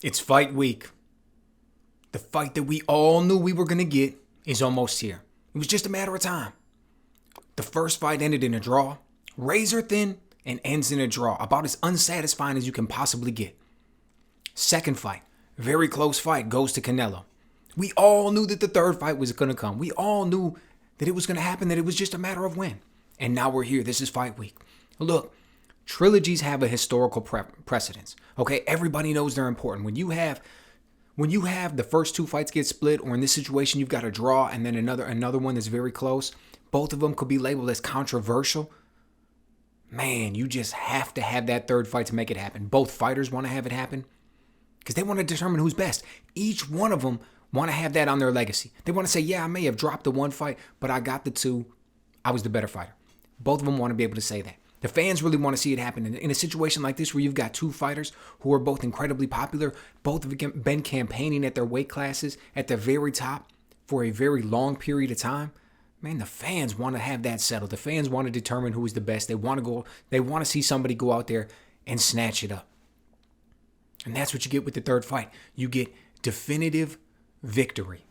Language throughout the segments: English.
It's fight week. The fight that we all knew we were going to get is almost here. It was just a matter of time. The first fight ended in a draw, razor thin, and ends in a draw, about as unsatisfying as you can possibly get. Second fight, very close fight, goes to Canelo. We all knew that the third fight was going to come. We all knew that it was going to happen, that it was just a matter of when. And now we're here. This is fight week. Look, trilogies have a historical precedence. Okay, everybody knows they're important. When you have the first two fights get split, or in this situation you've got a draw and then another one that's very close, both of them could be labeled as controversial. Man, you just have to have that third fight to make it happen. Both fighters want to have it happen because they want to determine who's best. Each one of them want to have that on their legacy. They want to say, yeah, I may have dropped the one fight, but I got the two. I was the better fighter. Both of them want to be able to say that. The fans really want to see it happen. In a situation like this where you've got two fighters who are both incredibly popular, both have been campaigning at their weight classes at the very top for a very long period of time, man, the fans want to have that settled. The fans want to determine who is the best. They want to see somebody go out there and snatch it up. And that's what you get with the third fight. You get definitive victory.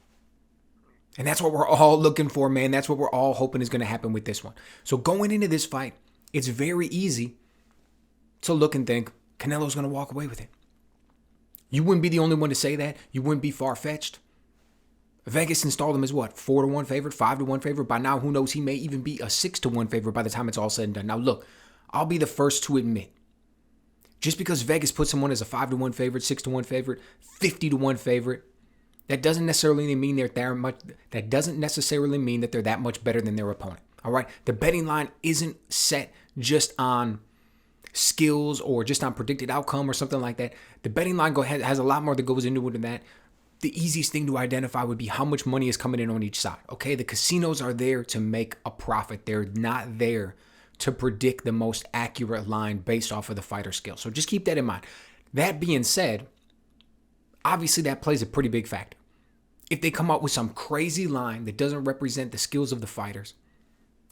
And that's what we're all looking for, man. That's what we're all hoping is going to happen with this one. So going into this fight, it's very easy to look and think Canelo's going to walk away with it. You wouldn't be the only one to say that. You wouldn't be far-fetched. Vegas installed him as what? 4-1 favorite, 5-1 favorite. By now, who knows? He may even be a 6-1 favorite by the time it's all said and done. Now, look, I'll be the first to admit, just because Vegas puts someone as a 5-1 favorite, 6-1 favorite, 50-1 favorite, that doesn't necessarily mean they're that much better than their opponent. All right, the betting line isn't set just on skills or just on predicted outcome or something like that. The betting line has a lot more that goes into it than that. The easiest thing to identify would be how much money is coming in on each side. Okay, the casinos are there to make a profit. They're not there to predict the most accurate line based off of the fighter skill. So just keep that in mind. That being said, obviously that plays a pretty big factor. If they come up with some crazy line that doesn't represent the skills of the fighters,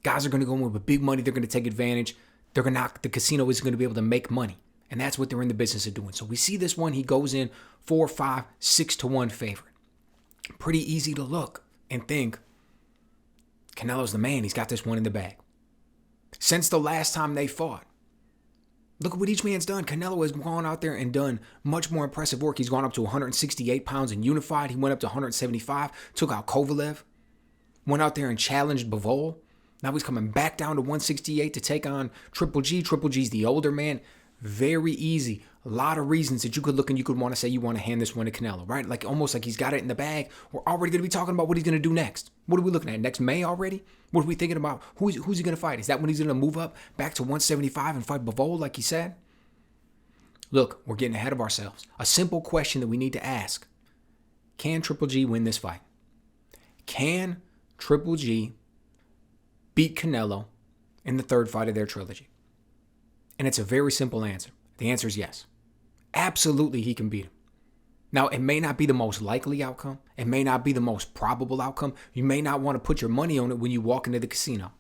guys are going to go in with big money. They're going to take advantage. The casino isn't going to be able to make money. And that's what they're in the business of doing. So we see this one. He goes in 4, 5, 6-1 favorite. Pretty easy to look and think, Canelo's the man. He's got this one in the bag. Since the last time they fought, look at what each man's done. Canelo has gone out there and done much more impressive work. He's gone up to 168 pounds in unified. He went up to 175, took out Kovalev, went out there and challenged Bivol. Now he's coming back down to 168 to take on Triple G. Triple G's the older man. Very easy. A lot of reasons that you could look and you could want to say you want to hand this one to Canelo, right? Like almost like he's got it in the bag. We're already going to be talking about what he's going to do next. What are we looking at? Next May already? What are we thinking about? Who's he going to fight? Is that when he's going to move up back to 175 and fight Bivol like he said? Look, we're getting ahead of ourselves. A simple question that we need to ask. Can Triple G win this fight? Can Triple G beat Canelo in the third fight of their trilogy? And it's a very simple answer. The answer is yes. Absolutely, he can beat him. Now, it may not be the most likely outcome. It may not be the most probable outcome. You may not want to put your money on it when you walk into the casino.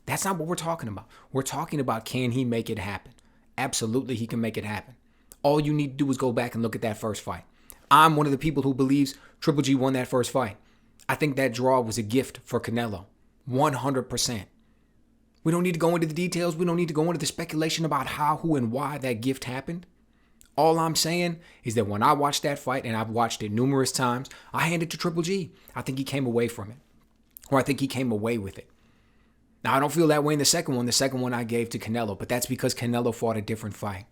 That's not what we're talking about. We're talking about, can he make it happen? Absolutely, he can make it happen. All you need to do is go back and look at that first fight. I'm one of the people who believes Triple G won that first fight. I think that draw was a gift for Canelo. 100%. We don't need to go into the details. We don't need to go into the speculation about how, who, and why that gift happened. All I'm saying is that when I watched that fight, and I've watched it numerous times, I hand it to Triple G. I think he came away from it. Or I think he came away with it. Now, I don't feel that way in the second one. The second one I gave to Canelo, but that's because Canelo fought a different fight.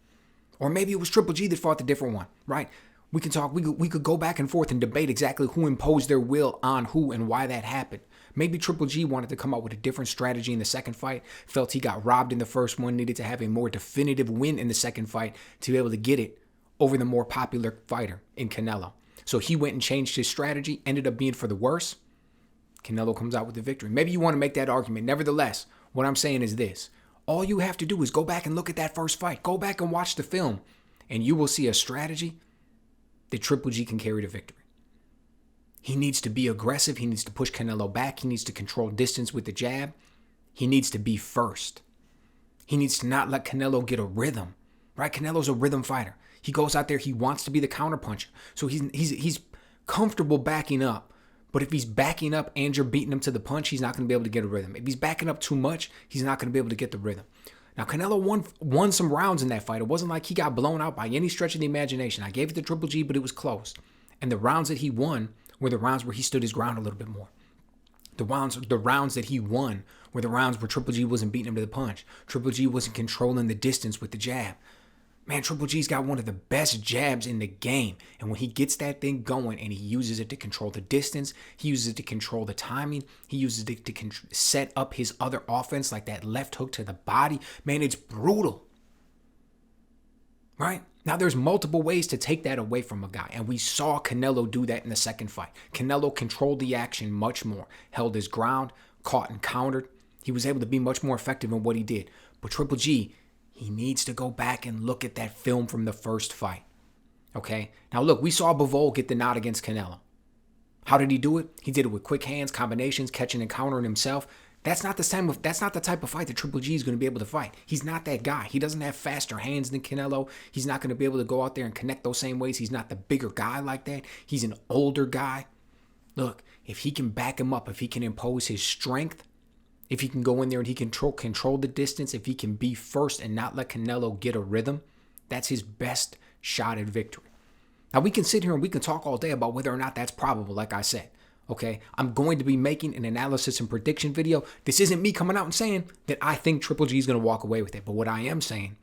Or maybe it was Triple G that fought the different one, right? We could go back and forth and debate exactly who imposed their will on who and why that happened. Maybe Triple G wanted to come up with a different strategy in the second fight, felt he got robbed in the first one, needed to have a more definitive win in the second fight to be able to get it over the more popular fighter in Canelo. So he went and changed his strategy, ended up being for the worse. Canelo comes out with the victory. Maybe you want to make that argument. Nevertheless, what I'm saying is this. All you have to do is go back and look at that first fight. Go back and watch the film, and you will see a strategy that Triple G can carry to victory. He needs to be aggressive. He needs to push Canelo back. He needs to control distance with the jab. He needs to be first. He needs to not let Canelo get a rhythm, right? Canelo's a rhythm fighter. He goes out there, he wants to be the counterpuncher. So he's comfortable backing up. But if he's backing up and you're beating him to the punch, he's not going to be able to get a rhythm. If he's backing up too much, he's not going to be able to get the rhythm. Now, Canelo won some rounds in that fight. It wasn't like he got blown out by any stretch of the imagination. I gave it to Triple G, but it was close. And the rounds that he won were the rounds where he stood his ground a little bit more. The rounds that he won were the rounds where Triple G wasn't beating him to the punch. Triple G wasn't controlling the distance with the jab. Man, Triple G's got one of the best jabs in the game. And when he gets that thing going and he uses it to control the distance, he uses it to control the timing, he uses it to set up his other offense like that left hook to the body. Man, it's brutal. Right? Now, there's multiple ways to take that away from a guy. And we saw Canelo do that in the second fight. Canelo controlled the action much more, held his ground, caught and countered. He was able to be much more effective in what he did. But Triple G, he needs to go back and look at that film from the first fight. Okay? Now, look, we saw Bivol get the nod against Canelo. How did he do it? He did it with quick hands, combinations, catching and countering himself. That's not the type of fight that Triple G is going to be able to fight. He's not that guy. He doesn't have faster hands than Canelo. He's not going to be able to go out there and connect those same ways. He's not the bigger guy like that. He's an older guy. Look, if he can back him up, if he can impose his strength, if he can go in there and he can control the distance, if he can be first and not let Canelo get a rhythm, that's his best shot at victory. Now, we can sit here and we can talk all day about whether or not that's probable, like I said. Okay, I'm going to be making an analysis and prediction video. This isn't me coming out and saying that I think Triple G is going to walk away with it. But what I am saying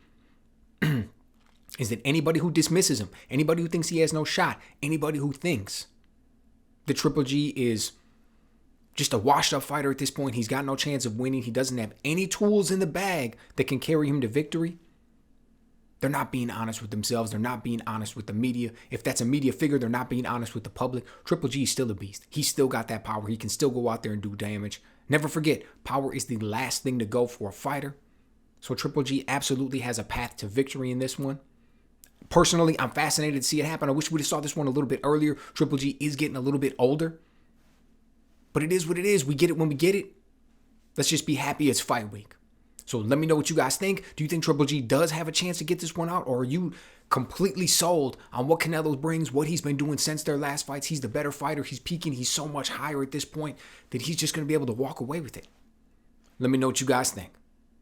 is that anybody who dismisses him, anybody who thinks he has no shot, anybody who thinks that Triple G is just a washed up fighter at this point, he's got no chance of winning, he doesn't have any tools in the bag that can carry him to victory, they're not being honest with themselves. They're not being honest with the media. If that's a media figure, they're not being honest with the public. Triple G is still a beast. He's still got that power. He can still go out there and do damage. Never forget, power is the last thing to go for a fighter. So Triple G absolutely has a path to victory in this one. Personally, I'm fascinated to see it happen. I wish we'd have saw this one a little bit earlier. Triple G is getting a little bit older. But it is what it is. We get it when we get it. Let's just be happy it's fight week. So let me know what you guys think. Do you think Triple G does have a chance to get this one out? Or are you completely sold on what Canelo brings, what he's been doing since their last fights? He's the better fighter. He's peaking. He's so much higher at this point that he's just going to be able to walk away with it. Let me know what you guys think.